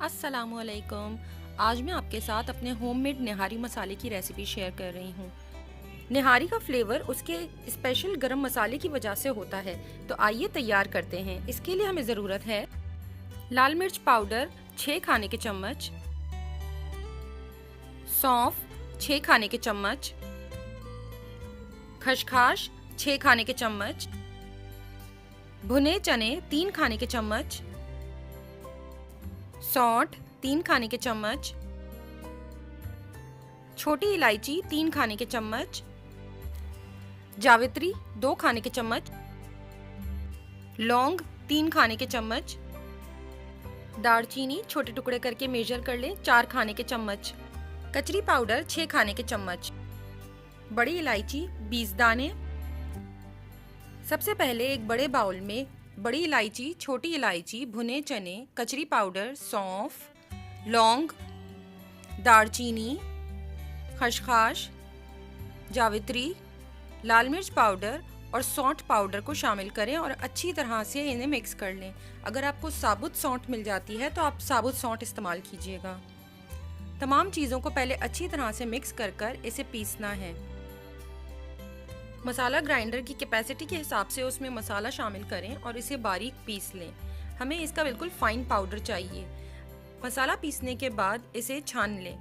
अस्सलामुअलैकुम। आज मैं आपके साथ अपने होममेड निहारी मसाले की रेसिपी शेयर कर रही हूँ। निहारी का फ्लेवर उसके स्पेशल गरम मसाले की वजह से होता है। तो आइए तैयार करते हैं। इसके लिए हमें ज़रूरत है लाल मिर्च पाउडर 6 खाने के चम्मच, सौंफ 6 खाने के चम्मच, खसखस 6 खाने के चम्मच, भुने चने 3 खाने के चम्मच, सौंठ 3 खाने के चम्मच, छोटी इलायची 3 खाने के चम्मच, जावित्री 2 खाने के चम्मच, लौंग 3 खाने के चम्मच, दालचीनी छोटे टुकड़े करके मेजर कर लें 4 खाने के चम्मच, कचरी पाउडर 6 खाने के चम्मच, बड़ी इलायची 20 दाने। सबसे पहले एक बड़े बाउल में बड़ी इलायची, छोटी इलायची, भुने चने, कचरी पाउडर, सौंफ, लौंग, दालचीनी, खसखस, जावित्री, लाल मिर्च पाउडर और सौंठ पाउडर को शामिल करें और अच्छी तरह से इन्हें मिक्स कर लें। अगर आपको साबुत सौंठ मिल जाती है तो आप साबुत सौंठ इस्तेमाल कीजिएगा। तमाम चीज़ों को पहले अच्छी तरह से मिक्स कर इसे पीसना है। मसाला ग्राइंडर की कैपेसिटी के हिसाब से उसमें मसाला शामिल करें और इसे बारीक पीस लें। हमें इसका बिल्कुल फाइन पाउडर चाहिए। मसाला पीसने के बाद इसे छान लें।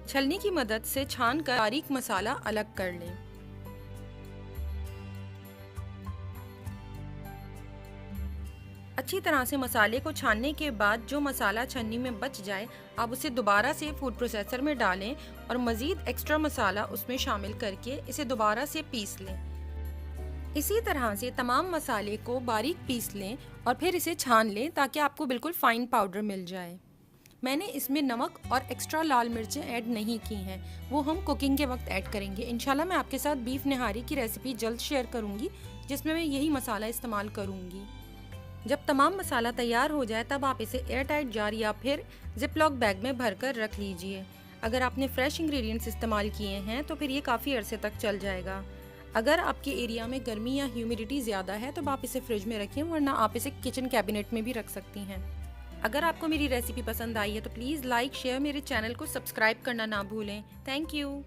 छलनी की मदद से छान कर बारीक मसाला अलग कर लें। अच्छी तरह से मसाले को छानने के बाद जो मसाला छन्नी में बच जाए आप उसे दोबारा से फूड प्रोसेसर में डालें और मज़ीद एक्स्ट्रा मसाला उसमें शामिल करके इसे दोबारा से पीस लें। इसी तरह से तमाम मसाले को बारीक पीस लें और फिर इसे छान लें ताकि आपको बिल्कुल फाइन पाउडर मिल जाए। मैंने इसमें नमक और एक्स्ट्रा लाल मिर्चें ऐड नहीं की हैं, वो हम कुकिंग के वक्त ऐड करेंगे। इंशाल्लाह मैं आपके साथ बीफ निहारी की रेसिपी जल्द शेयर करूँगी जिसमें मैं यही मसाला इस्तेमाल करूँगी। जब तमाम मसाला तैयार हो जाए तब आप इसे एयर टाइट जार या फिर जिपलॉक बैग में भरकर रख लीजिए। अगर आपने फ्रेश इंग्रेडिएंट्स इस्तेमाल किए हैं तो फिर ये काफ़ी अरसे तक चल जाएगा। अगर आपके एरिया में गर्मी या ह्यूमिडिटी ज़्यादा है तो आप इसे फ्रिज में रखें, वरना आप इसे किचन कैबिनेट में भी रख सकती हैं। अगर आपको मेरी रेसिपी पसंद आई है तो प्लीज़ लाइक, शेयर, मेरे चैनल को सब्सक्राइब करना ना भूलें। Thank you.